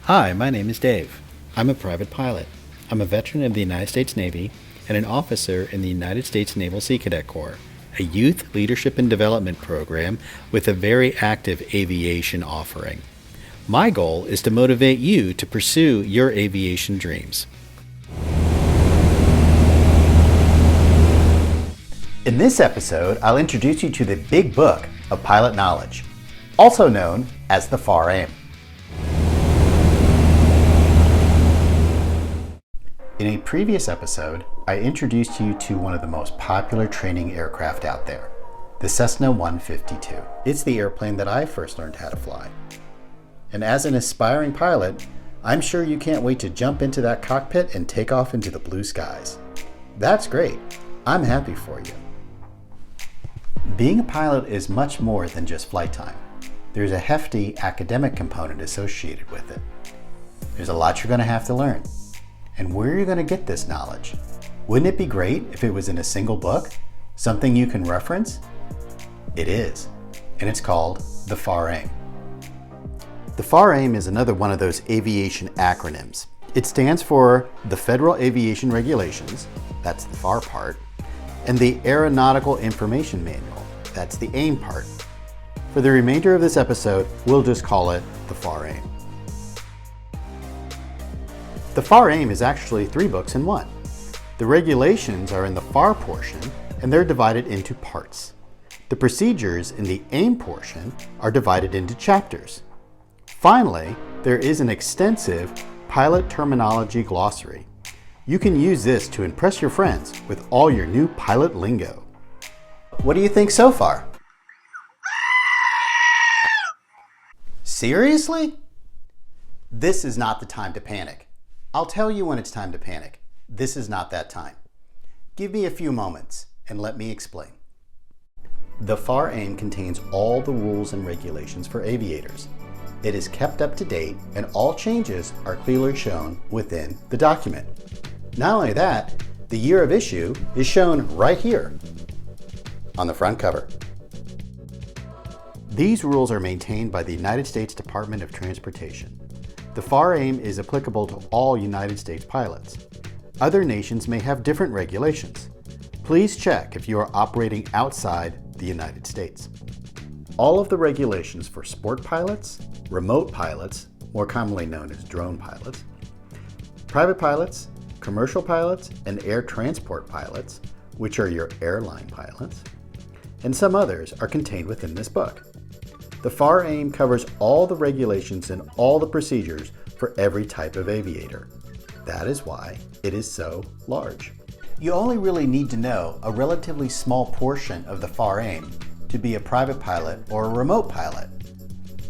Hi, my name is Dave. I'm a private pilot. I'm a veteran of the United States Navy and an officer in the United States Naval Sea Cadet Corps, a youth leadership and development program with a very active aviation offering. My goal is to motivate you to pursue your aviation dreams. In this episode, I'll introduce you to the Big Book of Pilot Knowledge, also known as the FAR-AIM. In a previous episode, I introduced you to one of the most popular training aircraft out there, the Cessna 152. It's the airplane that I first learned how to fly. And as an aspiring pilot, I'm sure you can't wait to jump into that cockpit and take off into the blue skies. That's great. I'm happy for you. Being a pilot is much more than just flight time. There's a hefty academic component associated with it. There's a lot you're going to have to learn. And where are you going to get this knowledge? Wouldn't it be great if it was in a single book? Something you can reference? It is. And it's called the FAR-AIM. The FAR-AIM is another one of those aviation acronyms. It stands for the Federal Aviation Regulations, that's the FAR part, and the Aeronautical Information Manual, that's the AIM part. For the remainder of this episode, we'll just call it the FAR-AIM. The FAR-AIM is actually 3 books in one. The regulations are in the FAR portion, and they're divided into parts. The procedures in the AIM portion are divided into chapters. Finally, there is an extensive pilot terminology glossary. You can use this to impress your friends with all your new pilot lingo. What do you think so far? Seriously? This is not the time to panic. I'll tell you when it's time to panic. This is not that time. Give me a few moments and let me explain. The FAR-AIM contains all the rules and regulations for aviators. It is kept up to date and all changes are clearly shown within the document. Not only that, the year of issue is shown right here on the front cover. These rules are maintained by the United States Department of Transportation. The FAR-AIM is applicable to all United States pilots. Other nations may have different regulations. Please check if you are operating outside the United States. All of the regulations for sport pilots, remote pilots, more commonly known as drone pilots, private pilots, commercial pilots, and air transport pilots, which are your airline pilots, and some others are contained within this book. The FAR-AIM covers all the regulations and all the procedures for every type of aviator. That is why it is so large. You only really need to know a relatively small portion of the FAR-AIM to be a private pilot or a remote pilot.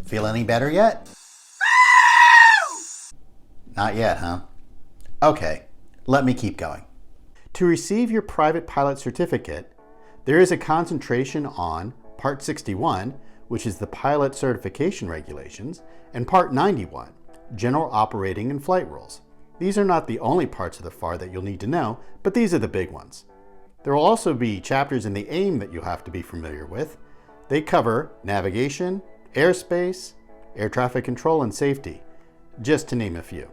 Feel any better yet? Not yet, huh? Okay, let me keep going. To receive your private pilot certificate, there is a concentration on Part 61, which is the Pilot Certification Regulations, and Part 91, General Operating and Flight Rules. These are not the only parts of the FAR that you'll need to know, but these are the big ones. There will also be chapters in the AIM that you have to be familiar with. They cover navigation, airspace, air traffic control, and safety, just to name a few.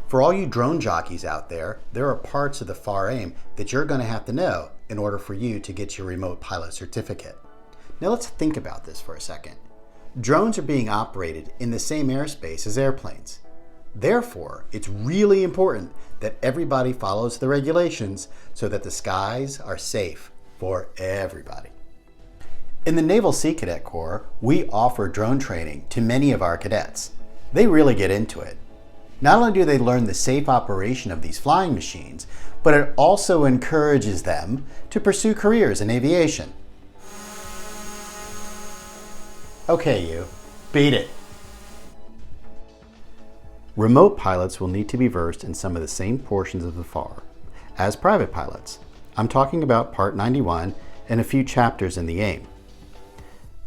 For all you drone jockeys out there, there are parts of the FAR-AIM that you're going to have to know in order for you to get your remote pilot certificate. Now let's think about this for a second. Drones are being operated in the same airspace as airplanes. Therefore, it's really important that everybody follows the regulations so that the skies are safe for everybody. In the Naval Sea Cadet Corps, we offer drone training to many of our cadets. They really get into it. Not only do they learn the safe operation of these flying machines, but it also encourages them to pursue careers in aviation. Okay, you, beat it. Remote pilots will need to be versed in some of the same portions of the FAR as private pilots. I'm talking about Part 91 and a few chapters in the AIM.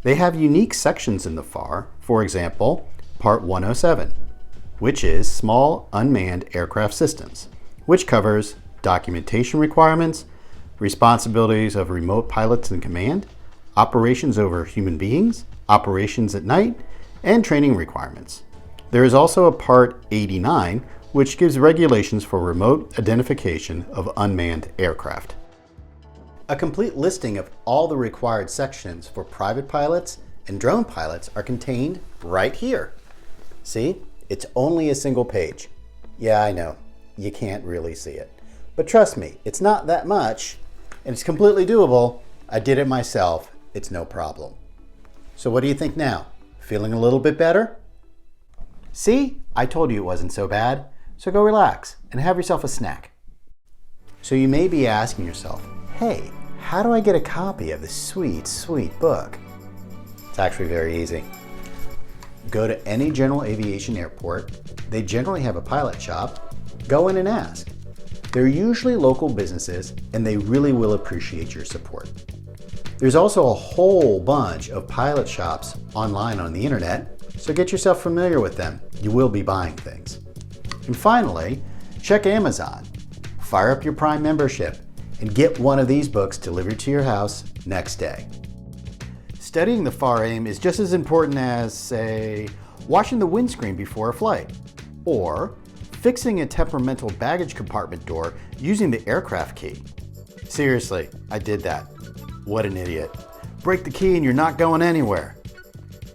They have unique sections in the FAR, for example, Part 107, which is Small Unmanned Aircraft Systems, which covers documentation requirements, responsibilities of remote pilots in command, operations over human beings, operations at night, and training requirements. There is also a Part 89, which gives regulations for remote identification of unmanned aircraft. A complete listing of all the required sections for private pilots and drone pilots are contained right here. See, it's only a single page. Yeah, I know, you can't really see it. But trust me, it's not that much, and it's completely doable. I did it myself, it's no problem. So what do you think now? Feeling a little bit better? See, I told you it wasn't so bad, so go relax and have yourself a snack. So you may be asking yourself, hey, how do I get a copy of this sweet, sweet book? It's actually very easy. Go to any general aviation airport. They generally have a pilot shop. Go in and ask. They're usually local businesses and they really will appreciate your support. There's also a whole bunch of pilot shops online on the internet, so get yourself familiar with them. You will be buying things. And finally, check Amazon. Fire up your Prime membership and get one of these books delivered to your house next day. Studying the FAR/AIM is just as important as, say, washing the windscreen before a flight, or fixing a temperamental baggage compartment door using the aircraft key. Seriously, I did that. What an idiot. Break the key and you're not going anywhere.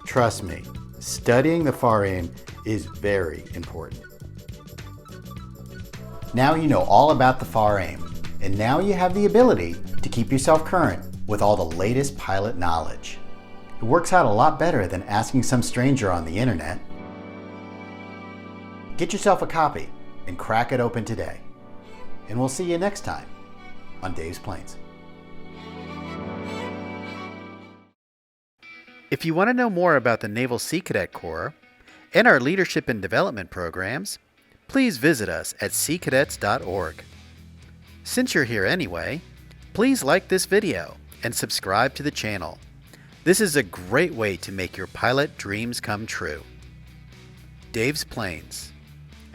Trust me, studying the FAR/AIM is very important. Now you know all about the FAR/AIM, and now you have the ability to keep yourself current with all the latest pilot knowledge. It works out a lot better than asking some stranger on the internet. Get yourself a copy and crack it open today. And we'll see you next time on Dave's Planes. If you want to know more about the Naval Sea Cadet Corps and our leadership and development programs, please visit us at seacadets.org. Since you're here anyway, please like this video and subscribe to the channel. This is a great way to make your pilot dreams come true. Dave's Planes.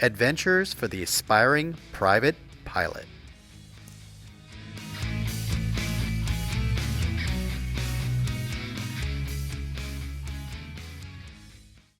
Adventures for the aspiring private pilot.